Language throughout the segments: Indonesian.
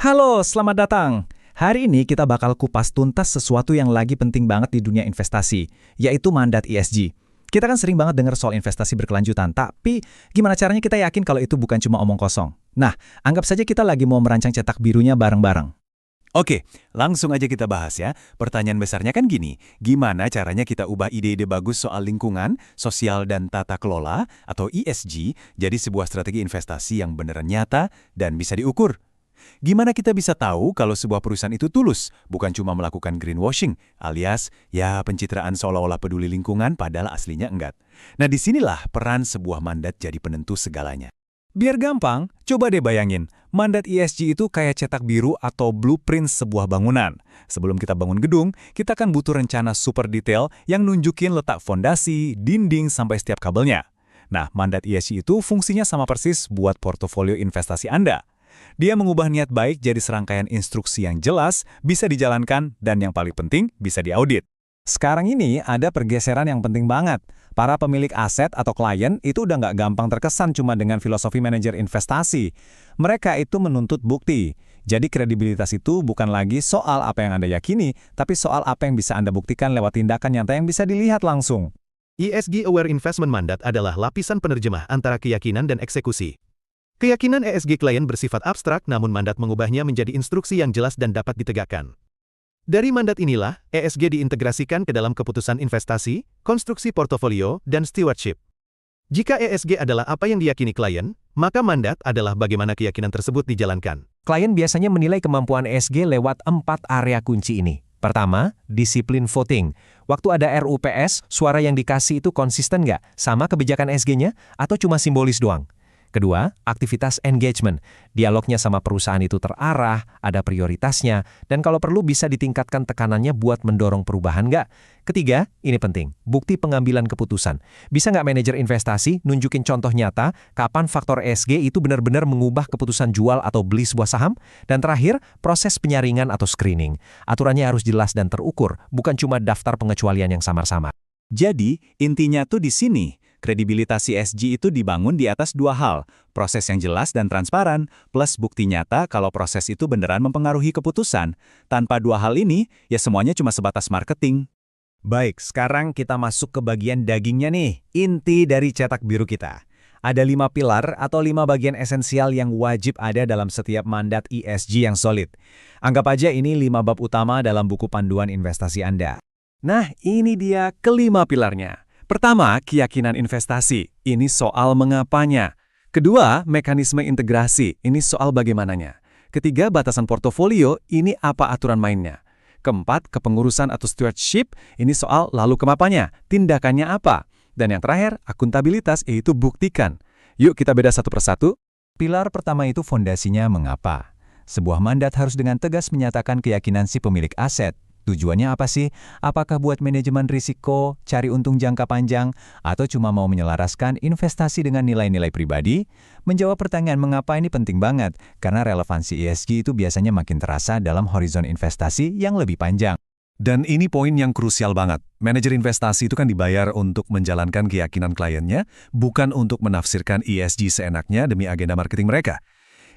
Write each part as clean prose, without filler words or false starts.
Halo, selamat datang. Hari ini kita bakal kupas tuntas sesuatu yang lagi penting banget di dunia investasi, yaitu mandat ESG. Kita kan sering banget dengar soal investasi berkelanjutan, tapi gimana caranya kita yakin kalau itu bukan cuma omong kosong? Nah, anggap saja kita lagi mau merancang cetak birunya bareng-bareng. Oke, langsung aja kita bahas ya. Pertanyaan besarnya kan gini, gimana caranya kita ubah ide-ide bagus soal lingkungan, sosial, dan tata kelola atau ESG jadi sebuah strategi investasi yang beneran nyata dan bisa diukur? Gimana kita bisa tahu kalau sebuah perusahaan itu tulus, bukan cuma melakukan greenwashing, alias ya pencitraan seolah-olah peduli lingkungan padahal aslinya enggak. Nah disinilah peran sebuah mandat jadi penentu segalanya. Biar gampang, coba deh bayangin, mandat ESG itu kayak cetak biru atau blueprint sebuah bangunan. Sebelum kita bangun gedung, kita kan butuh rencana super detail yang nunjukin letak fondasi, dinding, sampai setiap kabelnya. Nah, mandat ESG itu fungsinya sama persis buat portofolio investasi Anda. Dia mengubah niat baik jadi serangkaian instruksi yang jelas, bisa dijalankan, dan yang paling penting, bisa diaudit. Sekarang ini ada pergeseran yang penting banget. Para pemilik aset atau klien itu udah nggak gampang terkesan cuma dengan filosofi manajer investasi. Mereka itu menuntut bukti. Jadi kredibilitas itu bukan lagi soal apa yang Anda yakini, tapi soal apa yang bisa Anda buktikan lewat tindakan nyata yang bisa dilihat langsung. ESG Aware Investment Mandat adalah lapisan penerjemah antara keyakinan dan eksekusi. Keyakinan ESG klien bersifat abstrak namun mandat mengubahnya menjadi instruksi yang jelas dan dapat ditegakkan. Dari mandat inilah, ESG diintegrasikan ke dalam keputusan investasi, konstruksi portofolio, dan stewardship. Jika ESG adalah apa yang diyakini klien, maka mandat adalah bagaimana keyakinan tersebut dijalankan. Klien biasanya menilai kemampuan ESG lewat 4 area kunci ini. Pertama, disiplin voting. Waktu ada RUPS, suara yang dikasih itu konsisten nggak sama kebijakan ESG-nya atau cuma simbolis doang? Kedua, aktivitas engagement. Dialognya sama perusahaan itu terarah, ada prioritasnya, dan kalau perlu bisa ditingkatkan tekanannya buat mendorong perubahan nggak? Ketiga, ini penting, bukti pengambilan keputusan. Bisa nggak manajer investasi nunjukin contoh nyata kapan faktor ESG itu benar-benar mengubah keputusan jual atau beli sebuah saham? Dan terakhir, proses penyaringan atau screening. Aturannya harus jelas dan terukur, bukan cuma daftar pengecualian yang samar-samar. Jadi, intinya tuh di sini. Kredibilitas ESG itu dibangun di atas dua hal, proses yang jelas dan transparan, plus bukti nyata kalau proses itu beneran mempengaruhi keputusan. Tanpa dua hal ini, ya semuanya cuma sebatas marketing. Baik, sekarang kita masuk ke bagian dagingnya nih, inti dari cetak biru kita. Ada 5 pilar atau 5 bagian esensial yang wajib ada dalam setiap mandat ESG yang solid. Anggap aja ini 5 bab utama dalam buku panduan investasi Anda. Nah, ini dia kelima pilarnya. Pertama, keyakinan investasi. Ini soal mengapanya. Kedua, mekanisme integrasi. Ini soal bagaimananya. Ketiga, batasan portofolio. Ini apa aturan mainnya. Keempat, kepengurusan atau stewardship. Ini soal lalu kemapanya. Tindakannya apa. Dan yang terakhir, akuntabilitas, yaitu buktikan. Yuk kita beda satu persatu. Pilar pertama itu fondasinya mengapa. Sebuah mandat harus dengan tegas menyatakan keyakinan si pemilik aset. Tujuannya apa sih? Apakah buat manajemen risiko, cari untung jangka panjang, atau cuma mau menyelaraskan investasi dengan nilai-nilai pribadi? Menjawab pertanyaan mengapa ini penting banget, karena relevansi ESG itu biasanya makin terasa dalam horizon investasi yang lebih panjang. Dan ini poin yang krusial banget. Manajer investasi itu kan dibayar untuk menjalankan keyakinan kliennya, bukan untuk menafsirkan ESG seenaknya demi agenda marketing mereka.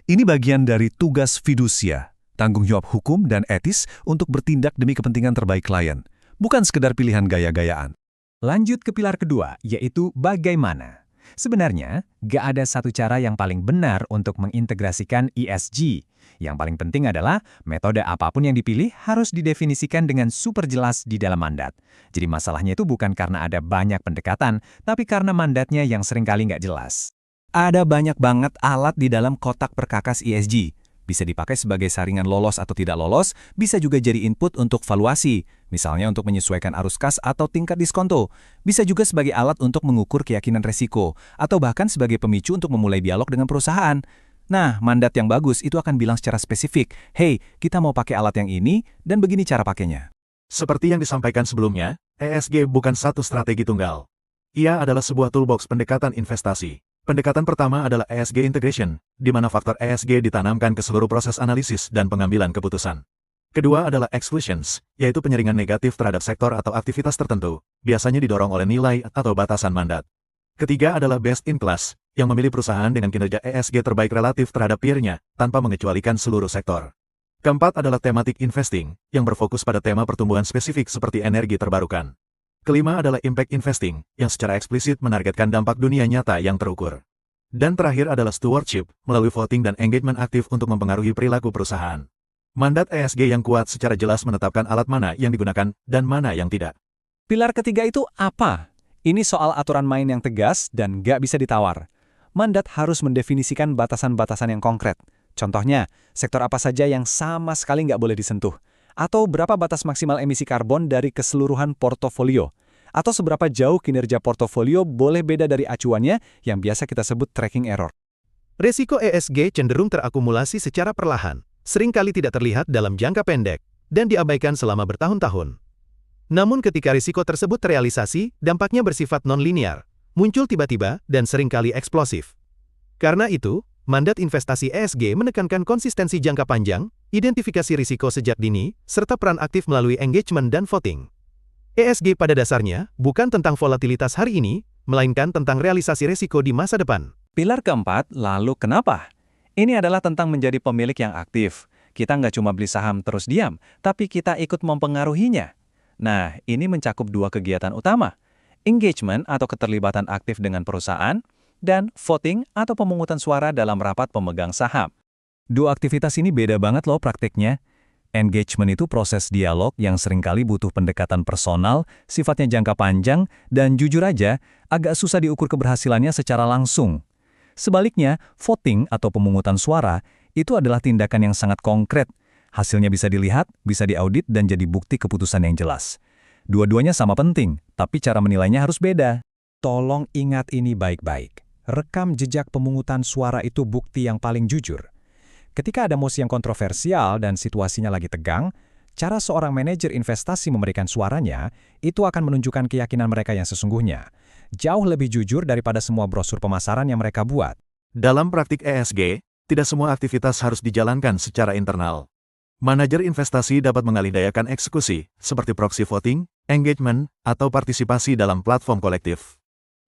Ini bagian dari tugas fidusia. Tanggung jawab hukum dan etis untuk bertindak demi kepentingan terbaik klien, bukan sekedar pilihan gaya-gayaan. Lanjut ke pilar kedua, yaitu bagaimana. Sebenarnya, gak ada satu cara yang paling benar untuk mengintegrasikan ESG. Yang paling penting adalah metode apapun yang dipilih harus didefinisikan dengan super jelas di dalam mandat. Jadi masalahnya itu bukan karena ada banyak pendekatan, tapi karena mandatnya yang seringkali nggak jelas. Ada banyak banget alat di dalam kotak perkakas ESG. Bisa dipakai sebagai saringan lolos atau tidak lolos, bisa juga jadi input untuk valuasi, misalnya untuk menyesuaikan arus kas atau tingkat diskonto. Bisa juga sebagai alat untuk mengukur keyakinan resiko, atau bahkan sebagai pemicu untuk memulai dialog dengan perusahaan. Nah, mandat yang bagus itu akan bilang secara spesifik, hey, kita mau pakai alat yang ini, dan begini cara pakainya. Seperti yang disampaikan sebelumnya, ESG bukan satu strategi tunggal. Ia adalah sebuah toolbox pendekatan investasi. Pendekatan pertama adalah ESG integration, di mana faktor ESG ditanamkan ke seluruh proses analisis dan pengambilan keputusan. Kedua adalah exclusions, yaitu penyaringan negatif terhadap sektor atau aktivitas tertentu, biasanya didorong oleh nilai atau batasan mandat. Ketiga adalah best in class, yang memilih perusahaan dengan kinerja ESG terbaik relatif terhadap peer-nya, tanpa mengecualikan seluruh sektor. Keempat adalah thematic investing, yang berfokus pada tema pertumbuhan spesifik seperti energi terbarukan. Kelima adalah impact investing, yang secara eksplisit menargetkan dampak dunia nyata yang terukur. Dan terakhir adalah stewardship, melalui voting dan engagement aktif untuk mempengaruhi perilaku perusahaan. Mandat ESG yang kuat secara jelas menetapkan alat mana yang digunakan dan mana yang tidak. Pilar ketiga itu apa? Ini soal aturan main yang tegas dan nggak bisa ditawar. Mandat harus mendefinisikan batasan-batasan yang konkret. Contohnya, sektor apa saja yang sama sekali nggak boleh disentuh. Atau berapa batas maksimal emisi karbon dari keseluruhan portofolio. Atau seberapa jauh kinerja portofolio boleh beda dari acuannya yang biasa kita sebut tracking error. Resiko ESG cenderung terakumulasi secara perlahan, seringkali tidak terlihat dalam jangka pendek, dan diabaikan selama bertahun-tahun. Namun ketika risiko tersebut terrealisasi, dampaknya bersifat non-linear, muncul tiba-tiba dan seringkali eksplosif. Karena itu, mandat investasi ESG menekankan konsistensi jangka panjang, identifikasi risiko sejak dini, serta peran aktif melalui engagement dan voting. ESG pada dasarnya bukan tentang volatilitas hari ini, melainkan tentang realisasi risiko di masa depan. Pilar keempat, lalu kenapa? Ini adalah tentang menjadi pemilik yang aktif. Kita nggak cuma beli saham terus diam, tapi kita ikut mempengaruhinya. Nah, ini mencakup dua kegiatan utama, engagement atau keterlibatan aktif dengan perusahaan, dan voting atau pemungutan suara dalam rapat pemegang saham. Dua aktivitas ini beda banget loh praktiknya. Engagement itu proses dialog yang seringkali butuh pendekatan personal, sifatnya jangka panjang, dan jujur aja, agak susah diukur keberhasilannya secara langsung. Sebaliknya, voting atau pemungutan suara itu adalah tindakan yang sangat konkret. Hasilnya bisa dilihat, bisa diaudit, dan jadi bukti keputusan yang jelas. Dua-duanya sama penting, tapi cara menilainya harus beda. Tolong ingat ini baik-baik. Rekam jejak pemungutan suara itu bukti yang paling jujur. Ketika ada mosi yang kontroversial dan situasinya lagi tegang, cara seorang manajer investasi memberikan suaranya itu akan menunjukkan keyakinan mereka yang sesungguhnya. Jauh lebih jujur daripada semua brosur pemasaran yang mereka buat. Dalam praktik ESG, tidak semua aktivitas harus dijalankan secara internal. Manajer investasi dapat mengalihdayakan eksekusi, seperti proxy voting, engagement, atau partisipasi dalam platform kolektif.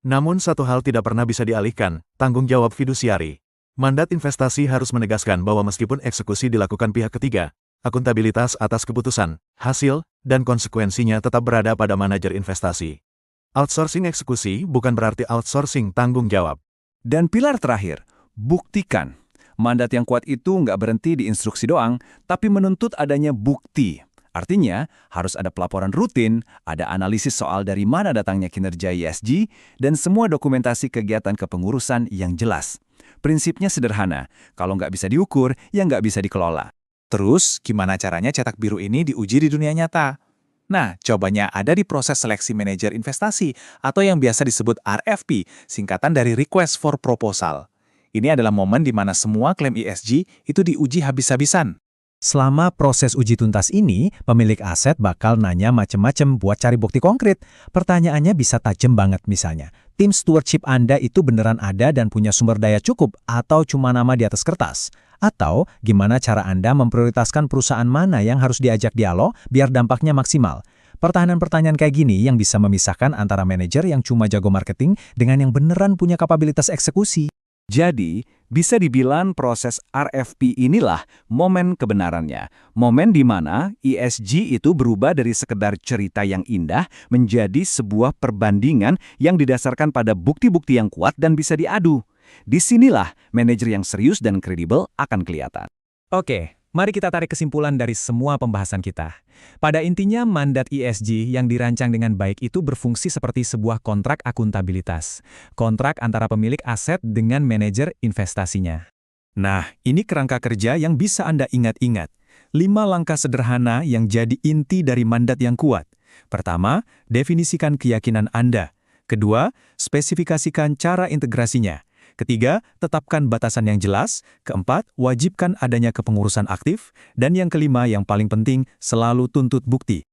Namun satu hal tidak pernah bisa dialihkan, tanggung jawab fidusiari. Mandat investasi harus menegaskan bahwa meskipun eksekusi dilakukan pihak ketiga, akuntabilitas atas keputusan, hasil, dan konsekuensinya tetap berada pada manajer investasi. Outsourcing eksekusi bukan berarti outsourcing tanggung jawab. Dan pilar terakhir, buktikan. Mandat yang kuat itu nggak berhenti di instruksi doang, tapi menuntut adanya bukti. Artinya, harus ada pelaporan rutin, ada analisis soal dari mana datangnya kinerja ESG, dan semua dokumentasi kegiatan kepengurusan yang jelas. Prinsipnya sederhana, kalau nggak bisa diukur, ya nggak bisa dikelola. Terus, gimana caranya cetak biru ini diuji di dunia nyata? Nah, cobanya ada di proses seleksi manajer investasi, atau yang biasa disebut RFP, singkatan dari Request for Proposal. Ini adalah momen di mana semua klaim ESG itu diuji habis-habisan. Selama proses uji tuntas ini, pemilik aset bakal nanya macem-macem buat cari bukti konkret. Pertanyaannya bisa tajam banget misalnya. Tim stewardship Anda itu beneran ada dan punya sumber daya cukup atau cuma nama di atas kertas? Atau gimana cara Anda memprioritaskan perusahaan mana yang harus diajak dialog biar dampaknya maksimal? Pertanyaan-pertanyaan kayak gini yang bisa memisahkan antara manajer yang cuma jago marketing dengan yang beneran punya kapabilitas eksekusi. Jadi, bisa dibilang proses RFP inilah momen kebenarannya. Momen di mana ESG itu berubah dari sekedar cerita yang indah menjadi sebuah perbandingan yang didasarkan pada bukti-bukti yang kuat dan bisa diadu. Disinilah manajer yang serius dan kredibel akan kelihatan. Oke, mari kita tarik kesimpulan dari semua pembahasan kita. Pada intinya, mandat ESG yang dirancang dengan baik itu berfungsi seperti sebuah kontrak akuntabilitas. Kontrak antara pemilik aset dengan manajer investasinya. Nah, ini kerangka kerja yang bisa Anda ingat-ingat. 5 langkah sederhana yang jadi inti dari mandat yang kuat. Pertama, definisikan keyakinan Anda. Kedua, spesifikasikan cara integrasinya. Ketiga, tetapkan batasan yang jelas. Keempat, wajibkan adanya kepengurusan aktif. Dan yang kelima, yang paling penting, selalu tuntut bukti.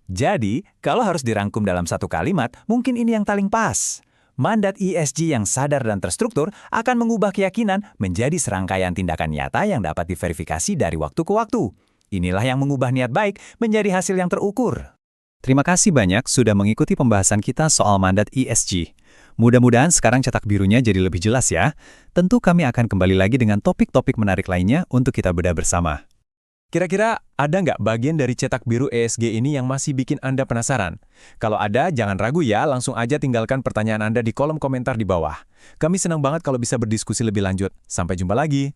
Jadi, kalau harus dirangkum dalam satu kalimat, mungkin ini yang paling pas. Mandat ESG yang sadar dan terstruktur akan mengubah keyakinan menjadi serangkaian tindakan nyata yang dapat diverifikasi dari waktu ke waktu. Inilah yang mengubah niat baik menjadi hasil yang terukur. Terima kasih banyak sudah mengikuti pembahasan kita soal mandat ESG. Mudah-mudahan sekarang cetak birunya jadi lebih jelas ya. Tentu kami akan kembali lagi dengan topik-topik menarik lainnya untuk kita bedah bersama. Kira-kira ada nggak bagian dari cetak biru ESG ini yang masih bikin Anda penasaran? Kalau ada, jangan ragu ya, langsung aja tinggalkan pertanyaan Anda di kolom komentar di bawah. Kami senang banget kalau bisa berdiskusi lebih lanjut. Sampai jumpa lagi.